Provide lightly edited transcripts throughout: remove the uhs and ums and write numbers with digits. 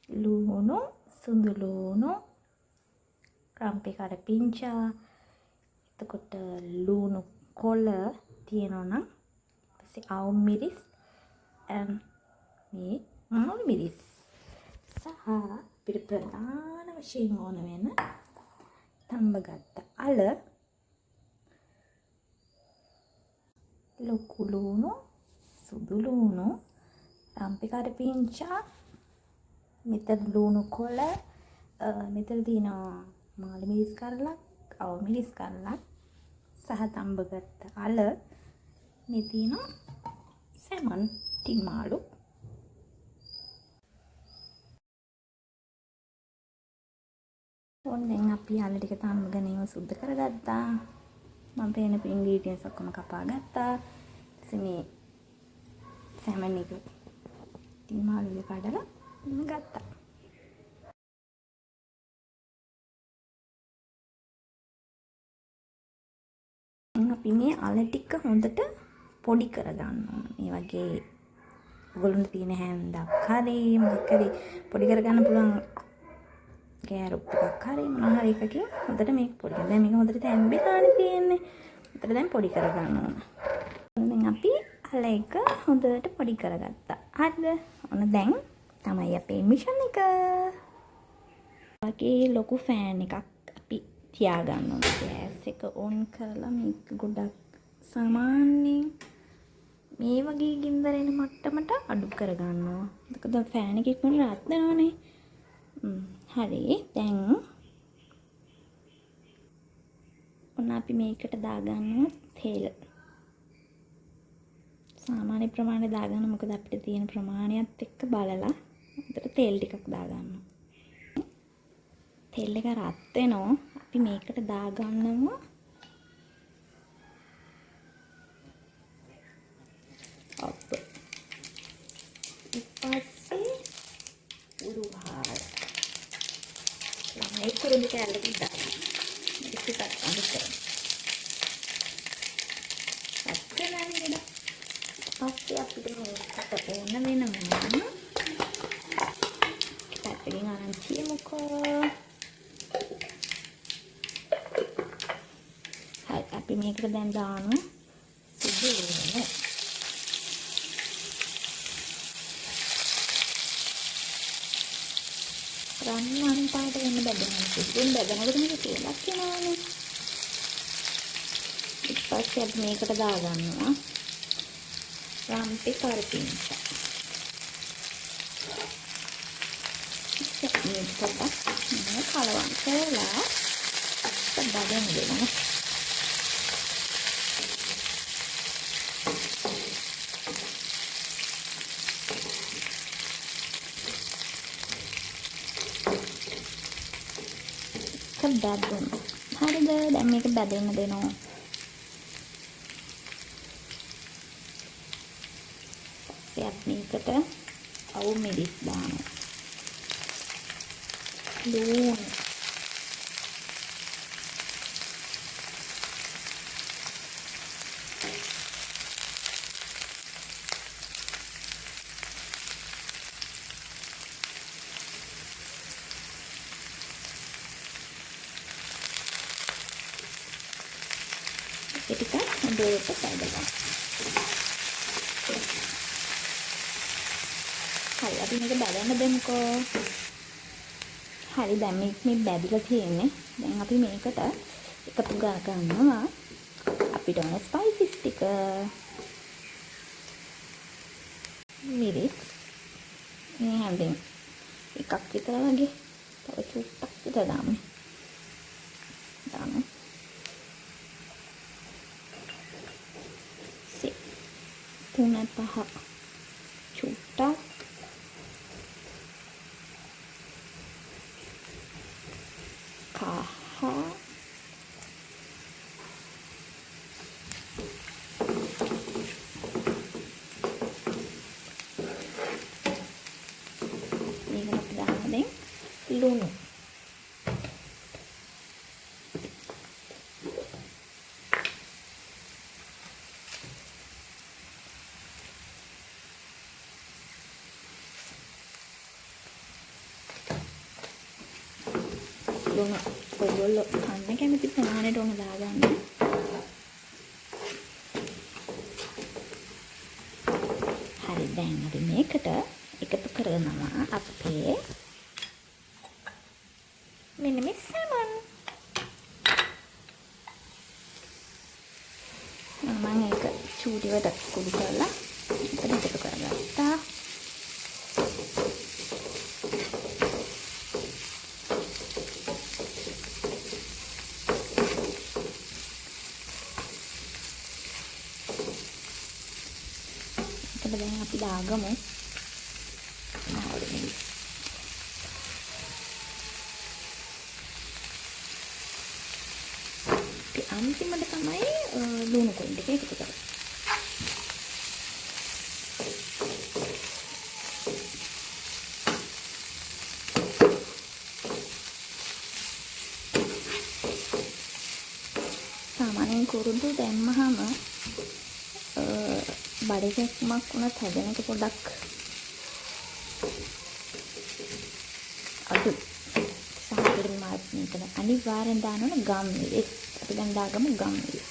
ලුණු, සුදු ලුණු, රම්පේ කරපිංචා, එතකොට ලුණු කොළ තියෙනවා නම් ඊපස්සේ අවු මිරිස් මේ මාළු මිරිස් සහ අපිට ප්‍රධාන වශයෙන් ඕන වෙන තඹගත්ත අල, ලොකු ලුණු, සුදු ලුණු, රම්පේ කරපිංචා, මෙතන ලුණු කොළ, මෙතන තියෙනවා මාළු මිරිස් කරලක්, අවු මිරිස් කරලක් සහ තඹගත්ත අල, මේ තියෙනවා සැමන් තින් මාළු. ඕන දැන් අපි අල ටික තඹගෙන ඒව සුද්ධ කරගත්තා. මම පේන ඉන්ග්‍රීඩියන්ට්ස් ඔක්කොම කපා ගත්තා. ඊට මේ සැමන් එක තින් මාළු එක කඩලා ගත්තා. අපි මේ අල ටික හොඳට පොඩි කරගන්න ඕන. මේ වගේ ඔයගොල්ලන්ට තියෙන හැන්දක් හරි මොකක් හරි පොඩි කරගන්න පුළුවන් කෑරොට් ටිකක් හරි මොනවා හරි එකකින් හොඳට මේක පොඩි කරගන්න. දැන් මේක හොඳට තැම්බෙලානේ තියෙන්නේ. හොඳට දැන් පොඩි කරගන්න ඕන. දැන් අපි අල එක හොඳට පොඩි කරගත්තා. හරිද? ඔන්න දැන් තමයි අපේ මිෂන් එක. වගේ ලොකු ෆෑන් එකක් අපි තියාගන්න ඕන. ගෑස් එක ඔන් කරලා මේක ගොඩක් සාමාන්‍යයෙන් මේ වගේ ගින්දර එන මට්ටමට අඩු කරගන්නවා. මොකද ෆෑන් එක ඉක්මනට රත් වෙනවනේ. හරි. දැන් ඔන්න අපි මේකට දාගන්නවා තෙල්. සාමාන්‍ය ප්‍රමාණය දාගන්න. මොකද අපිට තියෙන ප්‍රමාණයත් එක්ක බලලා උඩට තෙල් ටිකක් දාගන්නවා. තෙල් එක රත් වෙනවා. අපි මේකට දාගන්නවා අප. ඊපස්සේ උරුහාර. ළමයි කුරුඳු කැල්ලක් දාන්න. ටිකක් අඳුර. අප්පෙනානේ. පස්සේ අපිට මේකට ඕන වෙනවා. පැත්තකින් අරන් තියමුකෝ. හරි අපි මේකට දැන් දානවා සුදු ලුණු. රන්වන් පාට වෙන බැදෙනවා. සුදුන් බැදනකොට මේක සුවඳක් එනවානේ. ඊපස්සේ අපි මේකට දාගන්නවා රම්පේ කරපිංචා. මේක පොඩ්ඩක් කලවම් කරලා බදන්න දෙනවා. බැදෙන්න. හරිද? දැන් මේක බැදෙන්න දෙනවා. ඊපස්සේ මේකට අවු මිරිස් දානවා. ලුණු. ටික හොඳට පැදගන්න. හරි අපි මේක බැදන්න දෙමුකෝ. හරි දැන් මේ බැදිලා තියෙන්නේ. දැන් අපි මේකට එකතු කරගන්නවා අපිට ඕන ස්පයිසස් ටික. මිරිස් මේ හැන්දෙන් එකක් විතර වගේ. තව චුට්ටක් විතර දාමු. දාමු. තුන පහ චුට්ටක්. කහ. මේකට දාන්න දැන් ලුණු. ලුණු ඔයගොල්ලෝ කන්න කැමති ප්‍රමාණයට ඕන දාගන්න. හරි දැන් අපි මේකට එකතු කරනවා අපේ මෙන්න මේ සමන්. මම ඒක චූටිවට කුඩු කරලා එතන එකතු කරගත්තා. දැන් අපි දාගමු අන්තිමට තමයි ලුණු කොයි ටික එකතු කරන්නේ. සාමාන්‍යයෙන් කුරුදු දැම්මහම බඩගැස්මක් වුණත් හැදෙන එක පොඩ්ඩක් අඩු. සාහකරි මාත් මෙතන අනිවාර්යෙන් දාන්න ඕන ගම්මිරිස්. අපි දැන් දාගමු ගම්මිරිස්.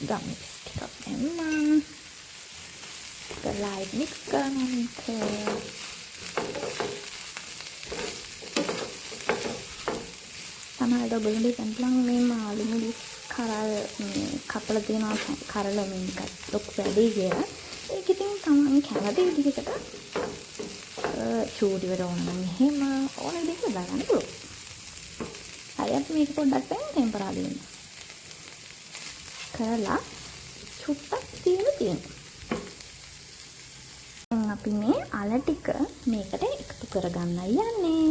ගම්මිරිස් ටිකක් දැම්මා. ලයිට් මික්ස් කරනවා. සමහරවිට ඔයගොල්ලෝ දැන් මේ මාළු මිරිස් කරල් කපලා තියෙනවා කරලා මේක ලොකු වැඩි කියලා. ඒක ඉතින් තමයි කැමති විදිහකට චූටිවට ඕන නම් එහෙම ඕන විදිහකට දාගන්න පුළුවන්. හරි අපි මේක පොඩ්ඩක් දැන් ටෙම්පරා දෙන්න. කරලා චුට්ටක් තියෙනවා. දැන් අපි මේ අල ටික මේකට එකතු කරගන්නයි යන්නේ.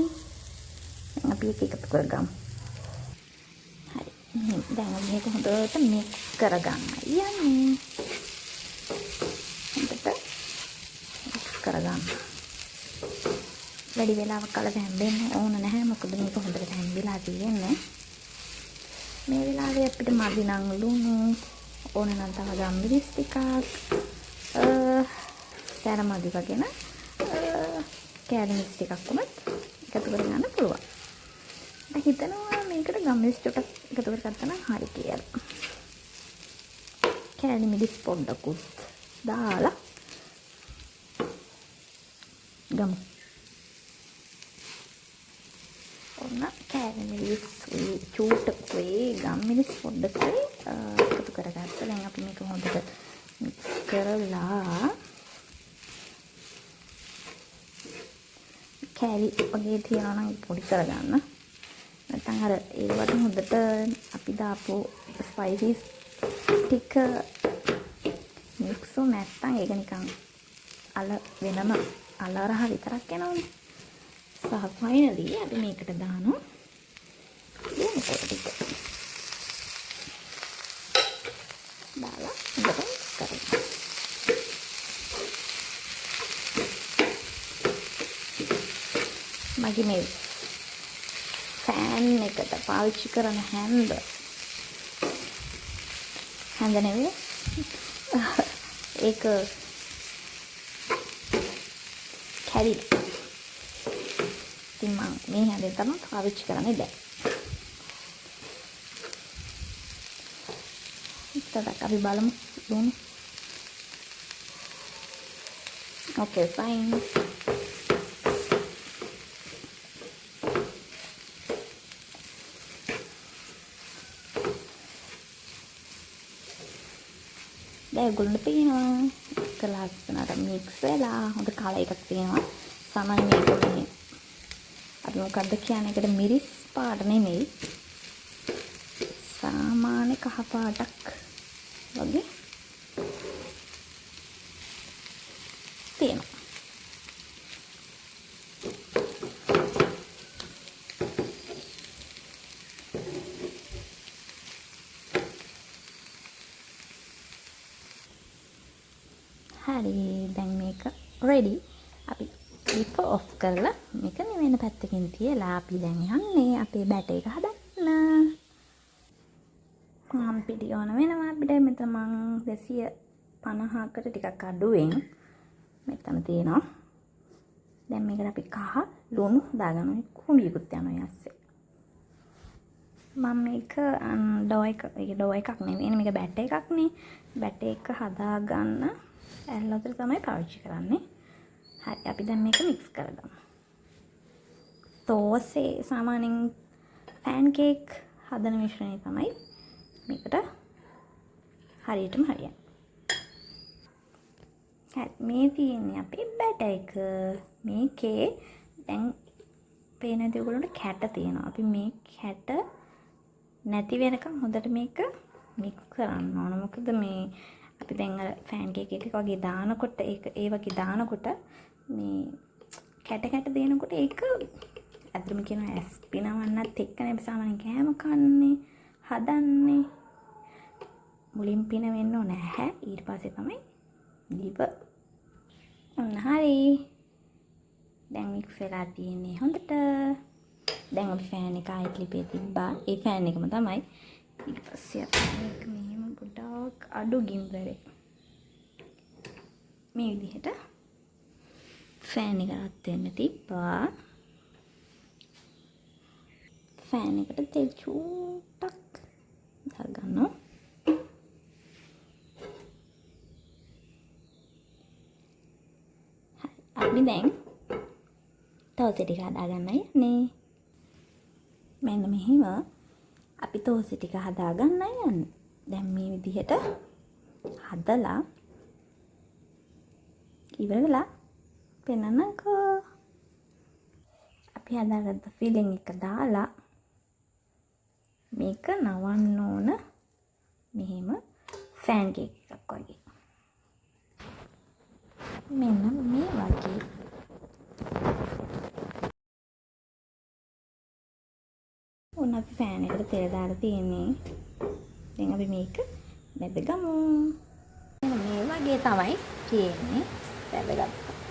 දැන් අපි ඒක එකතු කරගමු. දැන් මේක හොඳට මික්ස් කරගන්න යන්නේ. හොඳට මික්ස් කරගන්න. වැඩි වෙලාවක් කල හැම්බෙන්න ඕන නැහැ. මොකද මේක හොඳට හැම්බිලා තියෙන්නේ. මේ වෙලාවේ අපිට මදි නම් ලුණු ඕන නම් තව ගම්මිරිස් ටිකක් සෑර මදි වගේන කෑලිමිස් ටිකක් උනත් එකතු කරගන්න පුළුවන්. මම හිතනවා මේකට ගම්මිරිස් ටිකක් එකතු කරගත්තා නම් හරි කියලා. කෑලිමිස් පොඩ්ඩකුත් දාලා ගමු. ඔන්න කෑලිමිස් චූටකුයි ගම්මිරිස් පොඩ්ඩකුයි එකතු කරගත්තා. දැන් අපි මේක හොඳට මික්ස් කරලා කෑලි වගේ තියනවා නම් පොඩි කරගන්න. නැත්නම් අර ඒවට හොඳට අපි දාපු ස්පයිසිස් ටික මික්ස් වුනේ නැත්නම් ඒක නිකන් අල වෙනම අලරහ විතරක් යනවනේ. සහ ෆයිනලි අපි මේකට දානවා ලුණු පොඩි ටික. දාලා හොඳට මික්ස් කරගන්න. මගේ මේ ෆෑන් එකට පාවිච්චි කරන හැන්ද නෙවෙයි ඒක කැරිලා. ඉතින් මම මේ හැන්දෙන් තමයි පාවිච්චි කරන්නේ දැන්. ඉතින් අපි බලමු ලුණු. Okay, fine. දැන් ඔයගොල්ලන්ට පේනවා එක ලස්සනට මික්ස් වෙලා හොඳ කලර් එකක් තියෙනවා. සාමාන්‍ය මේකනේ අපි මොකද්ද කියන්නේ? ඒකට මිරිස් පාට නෙමෙයි. සාමාන්‍ය කහ පාටක් වගේ තියෙනවා. හරි දැන් මේක රෙඩි. අපි ෆ්ලිප් ඔෆ් කරලා මේක නිවෙන පැත්තකින් තියලා අපි දැන් යන්නේ අපේ බැටර් එක හදන්න. මම පිටි ඕන වෙනවා අපිට. මෙතන මම 250කට ටිකක් අඩුවෙන් මෙතන තියෙනවා. දැන් මේකට අපි කහ ලුණු දාගන්න කුඹියකුත් යනවා යස්සේ. මම මේක ඩෝ එකක් නෙවෙයි මේක බැට් එකක් නේ. බැට් එක හදාගන්න ඇල්ලතර තමයි පාවිච්චි කරන්නේ. හරි අපි දැන් මේක මික්ස් කරගමු. තෝසේ සාමාන්‍යයෙන් පෑන් කේක් හදන මිශ්‍රණය තමයි මේකට හරියටම හරියන්නේ. හරි මේ තියෙන්නේ අපේ බැටර් එක. මේකේ දැන් පේන දේ ඔයගොල්ලන්ට කැට තියෙනවා. අපි මේ කැට නැති වෙනකම් හොඳට මේක මික්ස් කරන්න ඕන. මොකද මේ අපි දැන් අර ෆෑන් කේක් එක වගේ දානකොට ඒ වගේ දානකොට මේ කැට දෙනකොට ඒක ඇත්තටම කියනවා ඇස් පිනවන්නත් එක්කනේ අපි සාමාන්‍යයෙන් කෑම කන්නේ හදන්නේ. මුලින් පින වෙන්න ඕන නැහැ. ඊට පස්සේ තමයි දිව. ඔන්න හරි. දැන් මික්ස් වෙලා තියෙන්නේ හොඳට. දැන් අපි ෆෑන් එක ආයෙත් ලිපේ තිබ්බා. ඒ ෆෑන් එකම තමයි. ඊට පස්සේ අපි මේක මෙහෙම පොඩ්ඩක් අඩු ගින්දරේ මේ විදිහට ෆෑන් එක රත් වෙන්න තිබ්බා. ෆෑන් එකට තෙල් චූටක් දාගන්නවා. අපි දැන් තෝසෙ ටික හදාගන්න යන්නේ. මෙන්න මෙහෙම අපි තෝසෙ ටික හදාගන්න යන්නේ. දැන් මේ විදිහට හදලා ඉවර වෙලා පෙන්නන්නකෝ. අපි හදාගත්ත ෆිලිං එක දාලා මේක නවන්න ඕන මෙහෙම ෆෑන් කේක් එකක් වගේ. මෙන්න මේ වගේ. ඔන්න අපි ෆෑන් එකට තෙල් දාලා තියෙන්නේ. දැන් අපි මේක බැදගමු. මේ වගේ තමයි තියෙන්නේ. බැදගත්තා.